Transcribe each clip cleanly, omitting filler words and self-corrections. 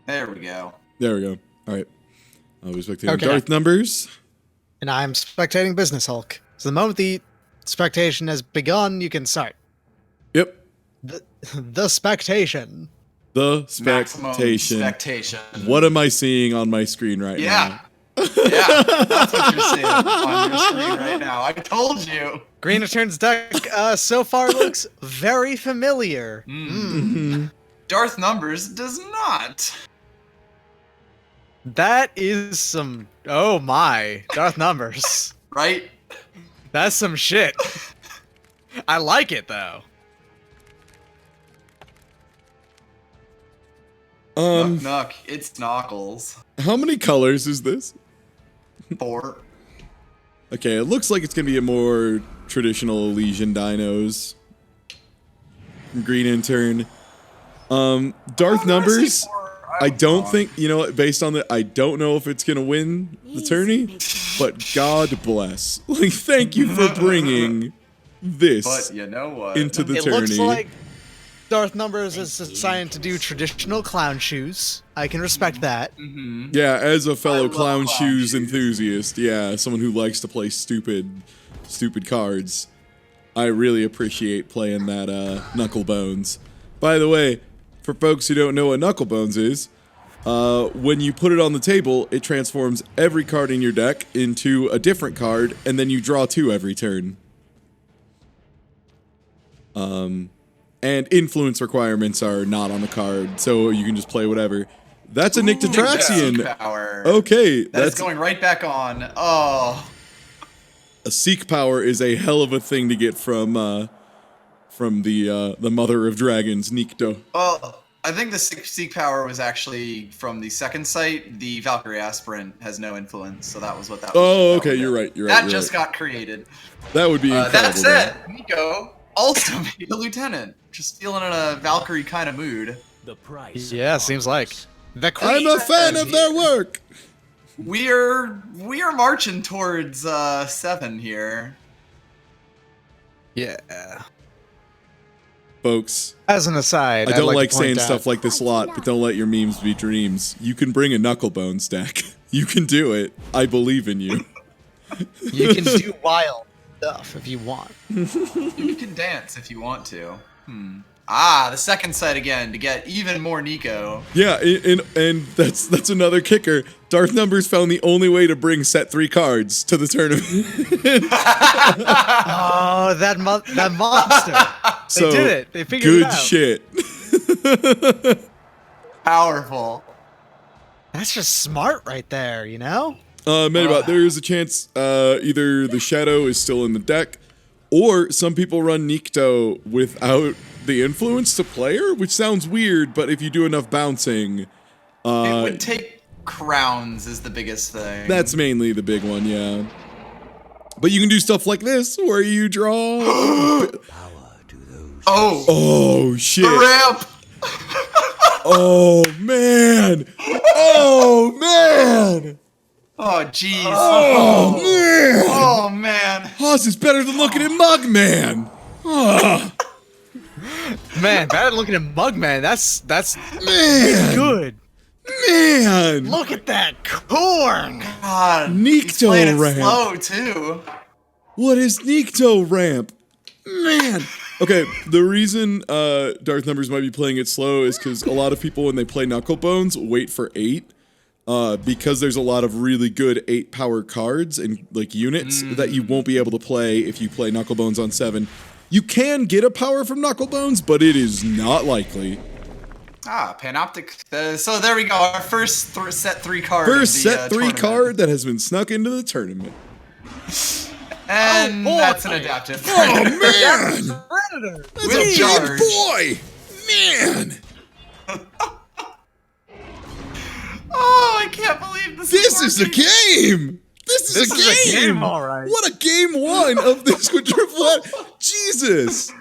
There we go. There we go. All right. I'll be spectating Okay. Darth numbers. And I'm spectating Business Hulk. So the moment the spectation has begun, you can start. Yep. The spectation. The Maximum spectation. expectation. What am I seeing on my screen right Yeah. now? Yeah, that's what you're seeing on your screen right now. I told you. Green Return's deck so far looks very familiar. Darth Numbers does not. That is some... Oh my. Darth Numbers. Right? That's some shit. I like it, though. Nuck, it's Knuckles. How many colors is this? 4. Okay, it looks like it's gonna be a more traditional Elysian dinos. Green Intern. Darth numbers. I don't think, you know what, based on the, I don't know if it's gonna win the tourney, but God bless. Like, thank you for bringing this But you know what? into the It tourney. looks like Darth Numbers is deciding to do traditional clown shoes. I can respect that. Yeah, as a fellow love clown clown shoes shoes. enthusiast, yeah, someone who likes to play stupid cards, I really appreciate playing that Knuckle Bones. By the way, for folks who don't know what Knuckle Bones is, when you put it on the table, it transforms every card in your deck into a different card, and then you draw 2 every turn. And influence requirements are not on the card, so you can just play whatever. That's a Nick Detraxian. Power. Okay, That's going right back on. Oh. a Seek Power is a hell of a thing to get from the Mother of Dragons, Nikto. Well, I think the Seek Power was actually from the second site. The Valkyrie Aspirant has no influence, so that was what that was. Oh, okay, you're right. That just got created. That would be incredible. That said, Nico also made a lieutenant. Just feeling in a Valkyrie kind of mood. The price. Yeah, seems like. The Queen. I'm a fan of their work. We are marching towards 7 here. Yeah. Folks, As an aside, I don't I'd like to point saying out- stuff like this a lot, but don't let your memes be dreams. You can bring a Knucklebone stack. You can do it. I believe in you. You can do wild stuff if you want. You can dance if you want to. Ah, the second site again to get even more Nico. Yeah, and that's another kicker. Darth Numbers found the only way to bring set 3 cards to the tournament. Oh, that monster! So, They did it. They figured it out. Good shit. Powerful. That's just smart right there, you know? Medibot, there is a chance either the Shadow is still in the deck, or some people run Nikto without the influence to player, which sounds weird, but if you do enough bouncing, It would take crowns is the biggest thing. that's mainly the big one, yeah. But you can do stuff like this, where you draw... Oh, Oh, shit. the ramp. Oh, man. Oh, man. Oh, jeez. Oh, man. Oh, man. Haas is better than looking at Mugman. Ah, Man, better than looking at Mugman. That's man. good. Man. Look at that corn. God. Nikto He's playing it ramp. slow, too. What is Nikto ramp? Man. Okay, the reason Darth Numbers might be playing it slow is because a lot of people, when they play Knucklebones, wait for 8. Because there's a lot of really good 8 power cards and like units that you won't be able to play if you play Knucklebones on 7. You can get a power from Knucklebones, but it is not likely. Ah, Panoptic. So there we go. Our first set 3 card. of First the, set 3 tournament. card that has been snuck into the tournament. And Oh, boy. that's an adaptive. Oh, man! Predator. That's With a big charge. boy! Man! Oh, I can't believe this. This is a working. game! This is a game! all right. What a game 1 of this quadruple. Jesus!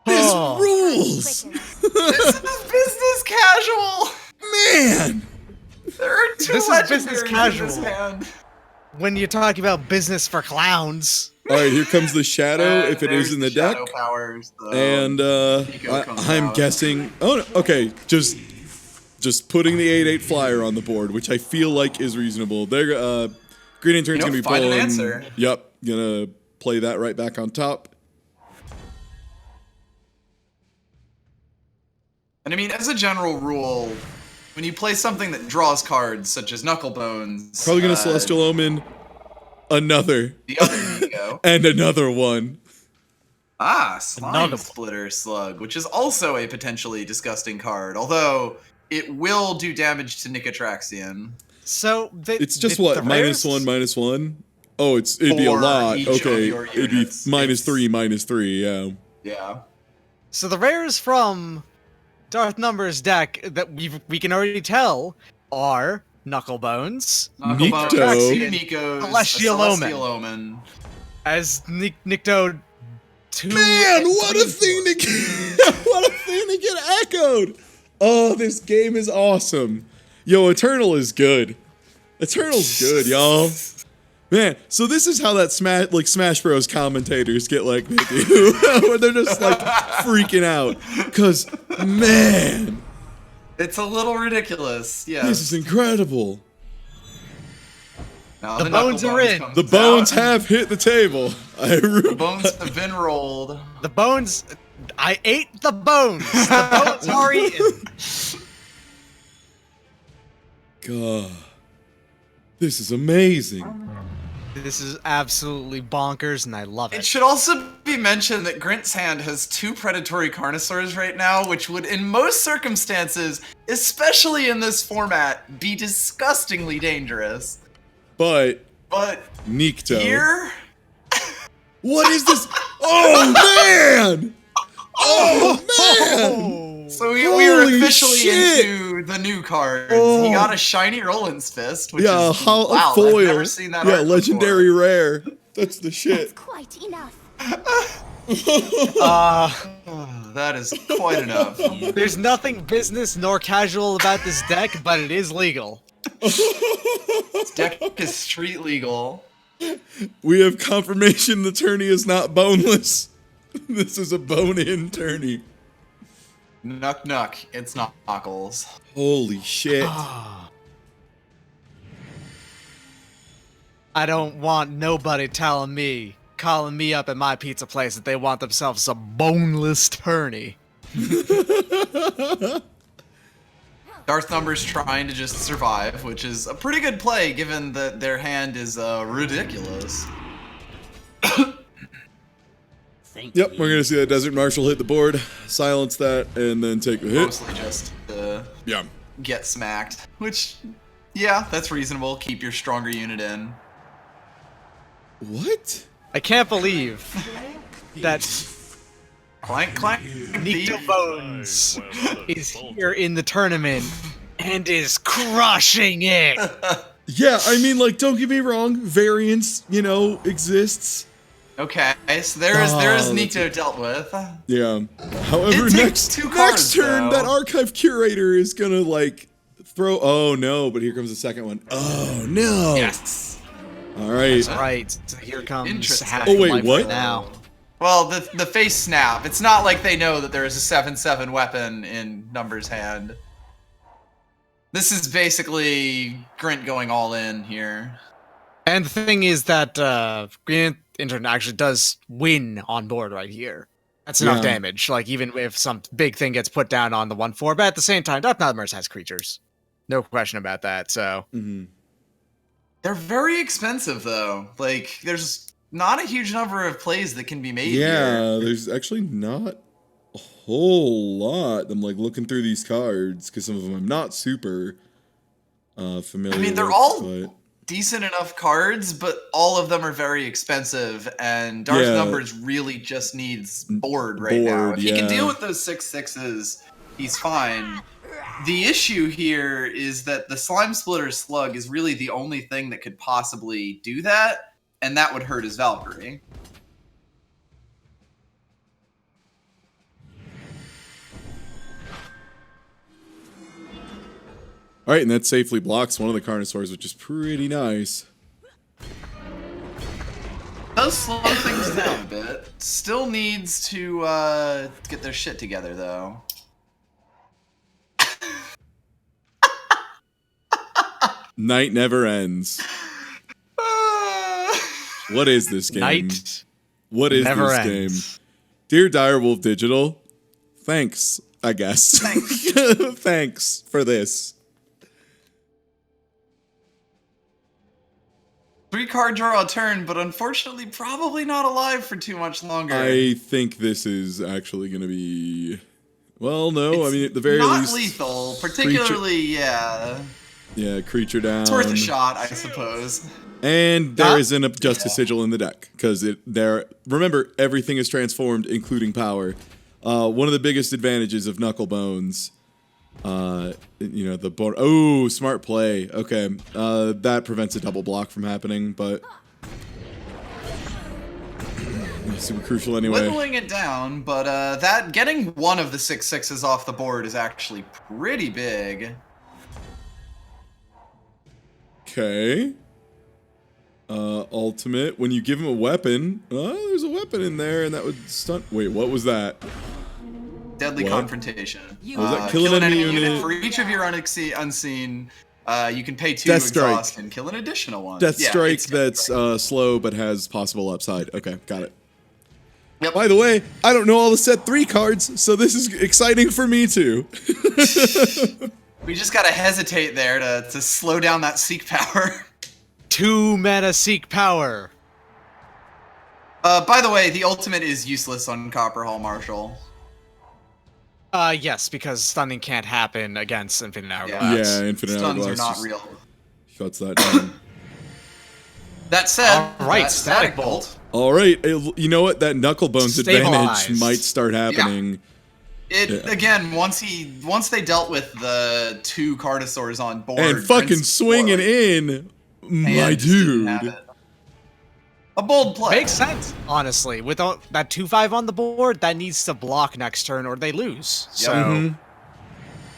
This Oh. rules! This is business casual. Man! There are 2 This is legendaries business in casual. this hand. When you're talking about business for clowns. All right, here comes the shadow if it is There's in the deck. Shadow powers, though. And Nico comes I'm out. guessing. Oh, no, okay. Just putting the 8/8 flyer on the board, which I feel like is reasonable. They're Green Intern's You know, gonna be find an pulling. answer. Yep, gonna play that right back on top. And I mean, as a general rule, when you play something that draws cards, such as Knucklebones, Probably gonna Celestial Omen, another, the other Nico. and another one. Slime Another one. Splitter Slug, which is also a potentially disgusting card, although it will do damage to Nicotraxian. So It's just the what rares- -1/-1. Oh, it'd be a For lot. each of Okay, your it'd be units. -3/-3. Yeah. Yeah. So the rares from Darth Numbers deck that we can already tell are Knucklebones, Knucklebones, Nikto. two Nikos, Celestial a Omen. Celestial Omen. as Nikto 2. Man, what a thing to get! What a thing to get echoed! Oh, this game is awesome. Yo, Eternal is good. Eternal's good, y'all. Man, so this is how that Smash Bros commentators get like they do, when they're just like freaking out. Cause man, It's a little ridiculous. Yeah. this is incredible. Now The bones are in. comes The bones out. have hit the table. The bones have been rolled. The bones. I ate the bones. The bones are eaten. God, this is amazing. This is absolutely bonkers, and I love It it. should also be mentioned that Grint's hand has two predatory Carnosaurs right now, which would, in most circumstances, especially in this format, be disgustingly dangerous. But But Nikto. here, What is this? Oh man! Oh man! so we are Holy officially shit. into the new cards. Oh. He got a shiny Roland's Fist, which Yeah, is how wow. a foil. I've never seen that. Yeah, art legendary before. rare. That's the shit. Quite enough. That is quite enough. There's nothing business nor casual about this deck, but it is legal. This deck is street legal. We have confirmation the tourney is not boneless. This is a bone-in tourney. Knuck knuck. It's not Knuckles. Holy shit. I don't want nobody calling me up at my pizza place that they want themselves a boneless tourney. Darth Numbers trying to just survive, which is a pretty good play given that their hand is ridiculous. Yep, we're gonna see that Desert Marshal hit the board, silence that, and then take a hit. Mostly just to Yeah. get smacked. Which, yeah, that's reasonable. Keep your stronger unit in. What? I can't believe that Clank, clank. Nikto thief. Bones is here in the tournament and is crushing it. Yeah, I mean, like, don't get me wrong, variance, exists. Okay, so there is Oh, Nikto dealt with. Yeah. However, It takes next two cards, turn, though. that archive curator is gonna like throw. Oh no! But here comes the second one. Oh no! Yes. All right. Right, so here comes Interesting. half Oh, wait, life what? right now. Well, the face snap. It's not like they know that there is a 7/7 weapon in Numbers' hand. This is basically Grint going all in here. And the thing is that Green Intern actually does win on board right here. That's enough Yeah. damage. Like, even if some big thing gets put down on the 1/4, but at the same time, Darth Numbers has creatures. No question about that, so. Mhm. They're very expensive, though. Like, there's not a huge number of plays that can be made here. Yeah, there's actually not a whole lot. I'm like looking through these cards because some of them I'm not super familiar. I mean, they're with, all but- decent enough cards, but all of them are very expensive, and Darth Yeah. Numbers really just needs board right now. Board, If he can yeah. deal with those 6/6s, he's fine. The issue here is that the Slime Splitter Slug is really the only thing that could possibly do that, and that would hurt his Valkyrie. All right, and that safely blocks one of the Carnosaurs, which is pretty nice. does slow things down a bit. Still needs to get their shit together, though. Night never ends. What is this game? Night What is never this ends. game? Dear Direwolf Digital, thanks, I guess. Thanks for this. 3-card draw a turn, but unfortunately probably not alive for too much longer. I think this is actually going to be... Well, no, It's I mean, at the very not least... lethal, particularly, yeah. Yeah, creature down. It's worth a shot, I suppose. And there isn't a Justice Sigil in the deck, because remember, everything is transformed, including power. One of the biggest advantages of Knucklebones, oh, smart play. Okay, that prevents a double block from happening, but super crucial anyway. Whittling it down, but that getting one of the 6/6s off the board is actually pretty big. Okay. Ultimate. When you give him a weapon, there's a weapon in there, and that would stun. Wait, what was that? Deadly What? Confrontation. Was that kill an enemy unit? For each of your unseen, you can pay 2 Death to Strike. exhaust and kill an additional one. Death Yeah, Strike it's Death that's Strike. slow but has possible upside. Okay, got it. Yep. By the way, I don't know all the set 3 cards, so this is exciting for me too. We just gotta hesitate there to slow down that Seek power. 2 mana Seek power. By the way, the ultimate is useless on Copper Hall Marshall. Yes, because stunning can't happen against Infinite Hourglass. Yeah, Infinite Stuns Hourglass are not just real. shuts that down. That said, All right, that Static Bolt. All right, you know what? That Knucklebones Stabilize. advantage might start happening. Again, once they dealt with the 2 Carnosaurs on board And fucking Prince swinging Warwick, in, my and just didn't have dude. it. A bold play. Makes sense, honestly. Without that 2/5 on the board, that needs to block next turn or they lose. So, Mhm.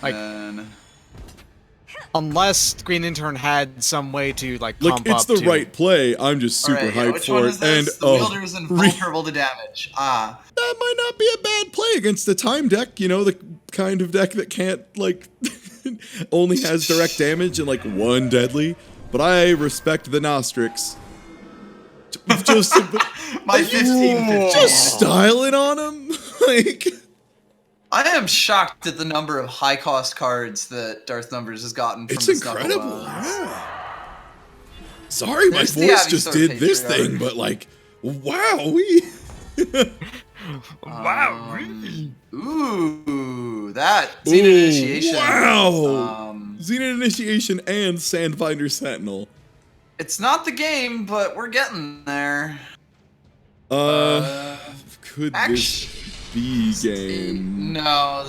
like, And unless Green Intern had some way to, like, Like, pump it's up the to... right play. I'm just super Alright, yeah, hyped which for one it. is this? And The wielder is invulnerable to damage. Ah. that might not be a bad play against the time deck, you know, the kind of deck that can't, like, only has direct damage and, like, 1 deadly. But I respect the Nostrix. Just, My 15/15. just styling on him. Like, I am shocked at the number of high-cost cards that Darth Numbers has gotten from it's this incredible. Knucklebones. Yeah. Sorry, my There's the voice just Avisaur did this Patriarch. thing, but, like, wow. We. Ooh, that Zenith Initiation. Wow. Zenith Initiation and Sandfinder Sentinel. It's not the game, but we're getting there. Could this Actually, be game? no.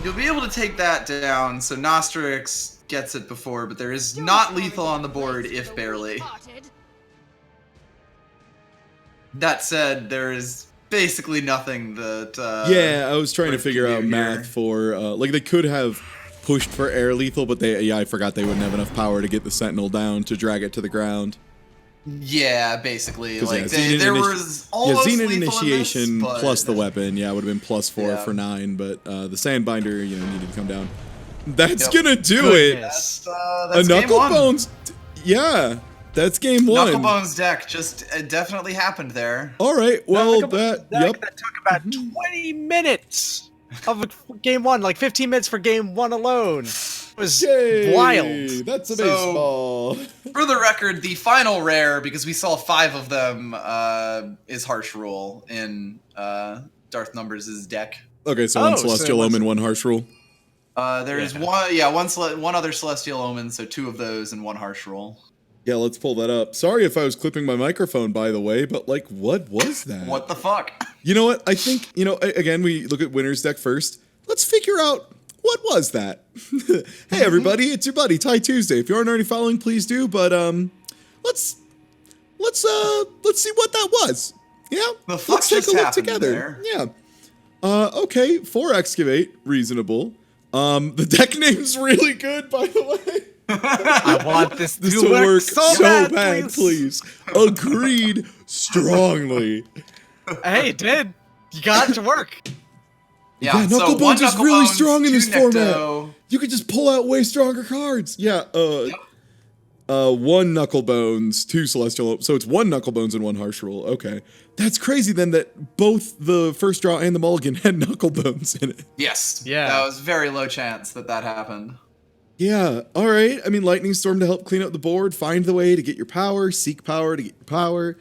You'll be able to take that down, so Nostrix gets it before, but there is not lethal on the board, if barely. That said, there is basically nothing that. Yeah, I was trying to Earth figure can out do math here. for like they could have pushed for air lethal, but I forgot they wouldn't have enough power to get the Sentinel down to drag it to the ground. Yeah, basically, 'Cause, like yeah, there Zenith was almost Zenith lethal Initiation in this, but plus the weapon, yeah, would have been +4 Yeah. for 9, but the Sandbinder, needed to come down. That's Yep. gonna do it. Goodness. That's A game one. Knucklebones, yeah, that's game 1. Knucklebones deck just definitely happened there. All right, well Deck yep. that took about 20 minutes of game 1, like 15 minutes for game 1 alone. It was Yay, wild. That's a So- baseball. For the record, the final rare, because we saw 5 of them, is Harsh Rule in Darth Numbers' deck. Okay, so Oh, one so it Celestial wasn't- Omen, one Harsh Rule. There is one other Celestial Omen, so 2 of those and 1 Harsh Rule. Yeah, let's pull that up. Sorry if I was clipping my microphone, by the way, but like, what was that? What the fuck? You know what? I think, again, we look at winner's deck first. Let's figure out what was that. Hey, everybody, it's your buddy Ty Tuesday. If you aren't already following, please do. But let's see what that was. Yeah, The fuck let's take just a look happened together. there? Yeah. Okay, 4 Excavate, reasonable. The deck name's really good, by the way. I want this This to work so so bad, please. Agreed strongly. Hey, it did. You got it to work. Yeah, so Knuckle one Bones is Knuckle really Bones, strong in two this format. Necto. You could just pull out way stronger cards. Yeah, one Knuckle Bones, two Celestial. So it's one Knuckle Bones and one Harsh Rule. Okay. That's crazy then that both the first draw and the mulligan had Knuckle Bones in it. Yes. Yeah. That was very low chance that happened. Yeah, all right. I mean, Lightning Storm to help clean up the board, find the way to get your power, seek power to get your power.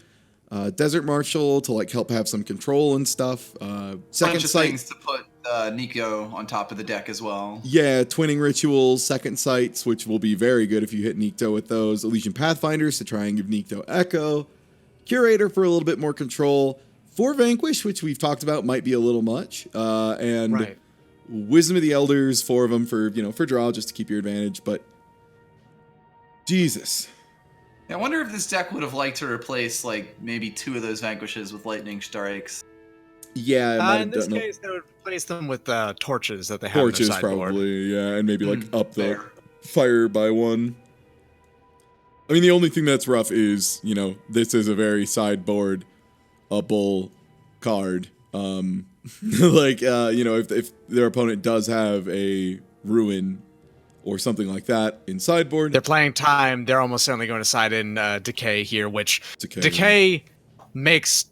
Desert Marshal to like help have some control and stuff. Second Bunch of Sight. things to put Nico on top of the deck as well. Yeah, Twinning Rituals, Second Sights, which will be very good if you hit Nikto with those. Elysian Pathfinders to try and give Nikto Echo. Curator for a little bit more control. 4 Vanquish, which we've talked about might be a little much. And Right. Wisdom of the Elders, 4 of them for, for draw, just to keep your advantage. But Jesus. I wonder if this deck would have liked to replace like maybe 2 of those Vanquishes with Lightning Strikes. Yeah, I might In have this done case, they would replace them with torches that they have torches in their sideboard. probably, yeah, and maybe like up the Fair. fire by 1. I mean, the only thing that's rough is, this is a very sideboard-able card. If their opponent does have a Ruin or something like that in sideboard. They're playing time. They're almost certainly going to side in Decay here, which Decay. Decay makes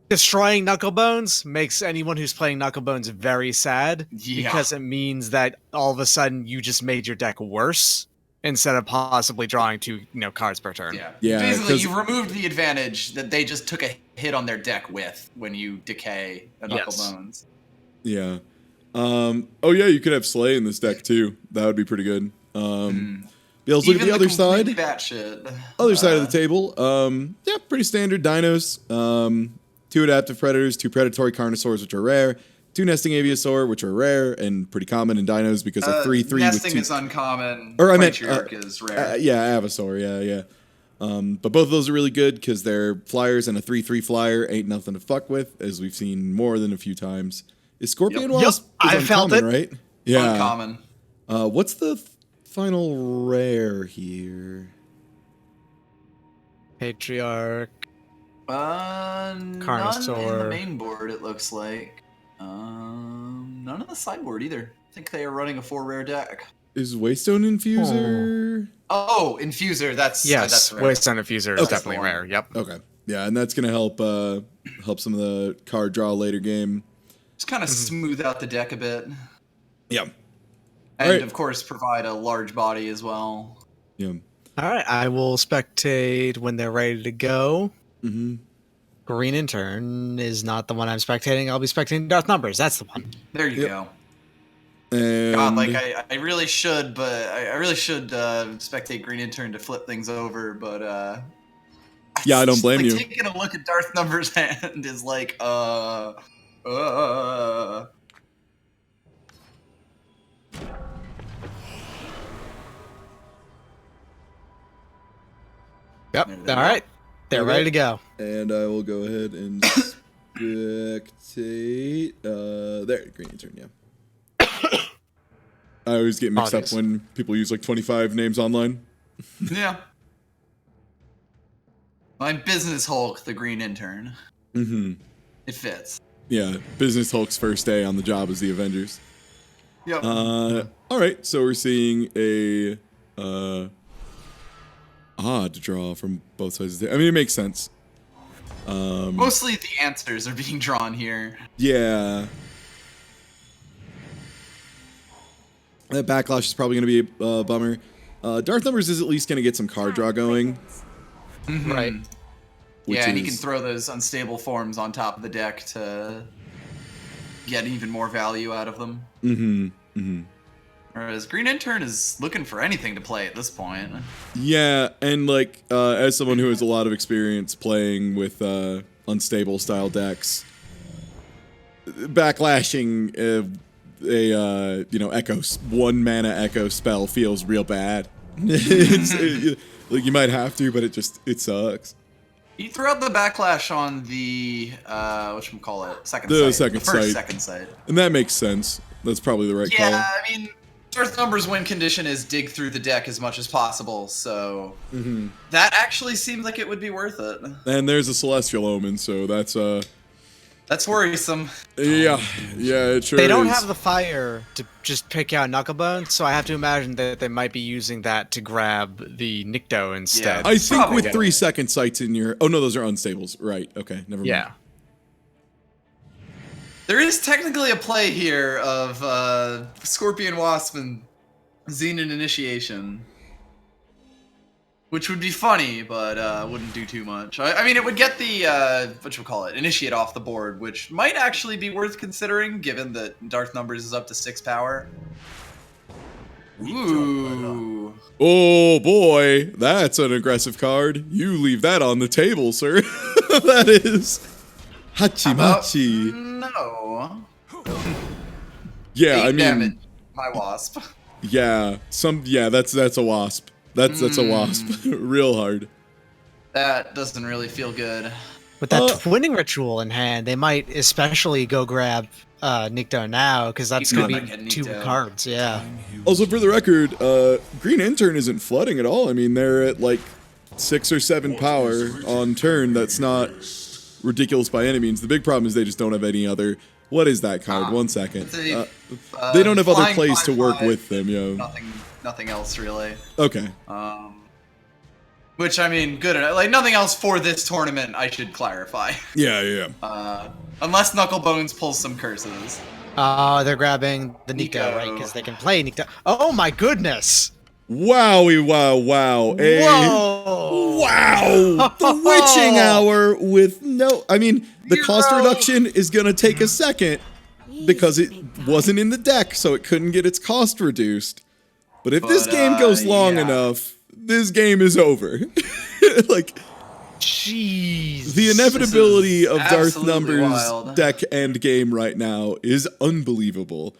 destroying Knuckle Bones makes anyone who's playing Knuckle Bones very sad Yeah. because it means that all of a sudden you just made your deck worse instead of possibly drawing 2 cards per turn. Yeah, Basically, 'cause- you've removed the advantage that they just took a hit on their deck with when you decay a Knuckle Yes. Bones. Yeah. Oh yeah, you could have Slay in this deck too. That would be pretty good. Yeah, let's look at Even the other completely side. batshit. Other side of the table. Yeah, pretty standard dinos. 2 adaptive predators, 2 predatory carnosaurs, which are rare. 2 nesting aviasaur, which are rare and pretty common in dinos because a 3/3 with Nesting 2. is uncommon. Or I meant, Patriarch is rare. yeah, Avasaur, yeah. But both of those are really good because they're flyers, and a 3/3 flyer ain't nothing to fuck with, as we've seen more than a few times. Is Scorpion Yep. Wasp? Yep, is I felt uncommon, it. right? Yeah. Uncommon. What's the final rare here? Patriarch. None in Carnosaur. the main board, it looks like. None on the sideboard either. I think they are running a 4 rare deck. Is Waystone Infuser? Oh, Infuser. That's Yes, that's rare. Waystone Infuser is That's definitely the one. rare. Yep. Okay. Yeah, and that's gonna help some of the card draw later game. Just kind of smooth out the deck a bit, Yeah. and Alright. of course provide a large body as well. Yeah. All right, I will spectate when they're ready to go. Mm-hmm. Green Intern is not the one I'm spectating. I'll be spectating Darth Numbers. That's the one. There you Yep. go. And God, like I really should, but I really should spectate Green Intern to flip things over, but Yeah, I don't just, blame like, you. Taking a look at Darth Numbers' hand is like Yep. There All they go. right, they're Okay. ready to go. And I will go ahead and spectate. There, Green Intern, yeah. I always get mixed Obvious. up when people use like 25 names online. Yeah. I'm Business Hulk, the Green Intern. Mm-hmm. It fits. Yeah, Business Hulk's first day on the job as the Avengers. Yep. All right, so we're seeing a odd draw from both sides. I mean, it makes sense. Mostly the answers are being drawn here. Yeah. That backlash is probably going to be a bummer. Darth Numbers is at least going to get some card draw going. Right. Which Yeah, and he is- can throw those unstable forms on top of the deck to get even more value out of them. Mm-hmm. Mm-hmm. Whereas Green Intern is looking for anything to play at this point. Yeah, and like as someone who has a lot of experience playing with unstable style decks, backlashing echo 1 mana echo spell feels real bad. Like you might have to, but it sucks. He threw out the backlash on the whatchamacallit, second The sight. second the first sight. second sight. And that makes sense. That's probably the right Yeah, call. I mean, Darth Number's win condition is dig through the deck as much as possible, so Mm-hmm. that actually seems like it would be worth it. And there's a Celestial Omen, so that's That's worrisome. yeah, it sure They don't is. have the fire to just pick out Knucklebones, so I have to imagine that they might be using that to grab the Nikto instead. Yeah. I think Probably. with 3-second sights in your... Oh, no, those are unstables. Right, okay, never mind. Yeah. There is technically a play here of Scorpion Wasp and Xenon Initiation. Which would be funny, but wouldn't do too much. I mean, it would get the, Initiate off the board, which might actually be worth considering, given that Darth Numbers is up to 6 power. Ooh. Oh, boy, that's an aggressive card. You leave that on the table, sir. That is... Hachimachi. No. Yeah, 8 I mean... damage, my Wasp. Yeah, that's a Wasp. That's a Wasp. Real hard. That doesn't really feel good. With that twinning ritual in hand, they might especially go grab Nikto now, because that's Keep going going to back be at 2 Nikto. cards, yeah. Also, for the record, Green Intern isn't flooding at all. I mean, they're at like 6 or 7 power on turn. That's not ridiculous by any means. The big problem is they just don't have any other... What is that card? 1 second. They Don't have other flying plays to work 5/5, with them, yo. Nothing else really. Okay. Which I mean, good enough. Like nothing else for this tournament. I should clarify. Yeah. Unless Knucklebones pulls some curses. They're grabbing the Nikto, Nikto. right? Because they can play Nikto. Oh my goodness! Wowie, wow. Whoa! Wow! The Witching Hour with no... I mean, the cost Zero. reduction is going to take a second because it wasn't in the deck, so it couldn't get its cost reduced. But if this game goes long yeah. enough, this game is over. Like, Jeez. the inevitability of Darth absolutely Numbers' wild. deck end game right now is unbelievable.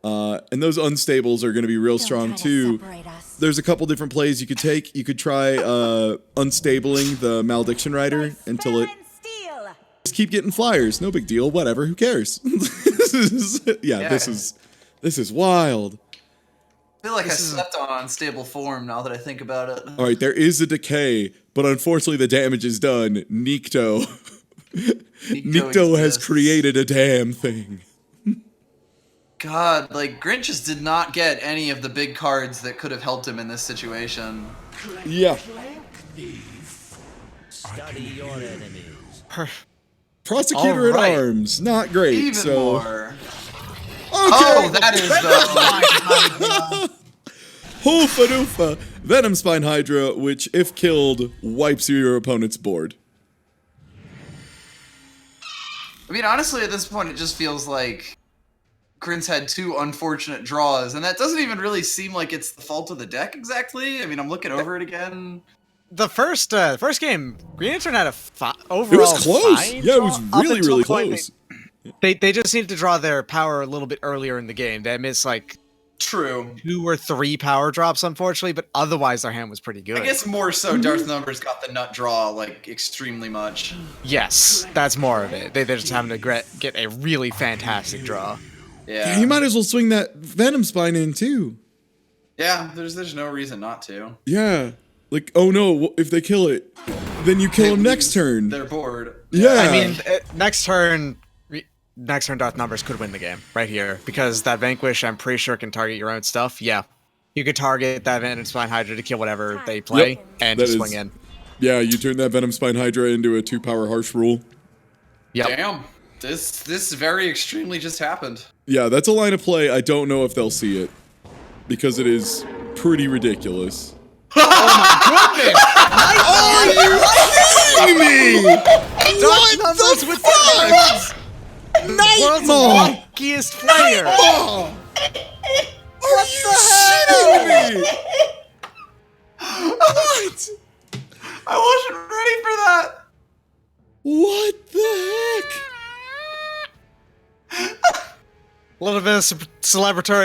And those unstables are going to be real strong too. There's a couple different plays you could take. You could try unstabling the Malediction Rider until it just keep getting flyers. No big deal. Whatever. Who cares? This is wild. I feel like I slept on unstable form now that I think about it. All right, there is a decay, but unfortunately the damage is done. Nikto. Nikto has exists. created a damn thing. God, like Grinch just did not get any of the big cards that could have helped him in this situation. Yeah. Prosecutor All right. at Arms. Not great. Even so. more. Okay. Oh, that is the. Hoofa doofa. Venom Spine Hydra, which, if killed, wipes your opponent's board. I mean, honestly, at this point, it just feels like Grinch had 2 unfortunate draws, and that doesn't even really seem like it's the fault of the deck exactly. I mean, I'm looking over it again. The first game, Green Lantern had a overall It was close. fine Yeah, it was draw up really, until really the point close. They just needed to draw their power a little bit earlier in the game. They missed like True. 2 or 3 power drops, unfortunately, but otherwise their hand was pretty good. I guess more so Darth Numbers got the nut draw, like, extremely much. Yes, that's more of it. They're just having to get a really fantastic draw. Yeah. You might as well swing that Venom Spine in, too. Yeah, there's no reason not to. Yeah. Like, oh no, if they kill it, then you kill him next turn. They're bored. Yeah. I mean, next turn Darth Numbers could win the game right here because that Vanquish, I'm pretty sure, can target your own stuff. Yeah, you could target that Venom Spine Hydra to kill whatever they play Yep, and that just is- swing in. Yeah, you turn that Venom Spine Hydra into a 2-power Harsh Rule. Yep. Damn. This very extremely just happened. Yeah, that's a line of play. I don't know if they'll see it because it is pretty ridiculous. Goodness! Are you kidding me? Darth Numbers with the world's Nightmare! luckiest player. Oh! Are you shitting me? What? I wasn't ready for that. What the heck? A little bit of celebratory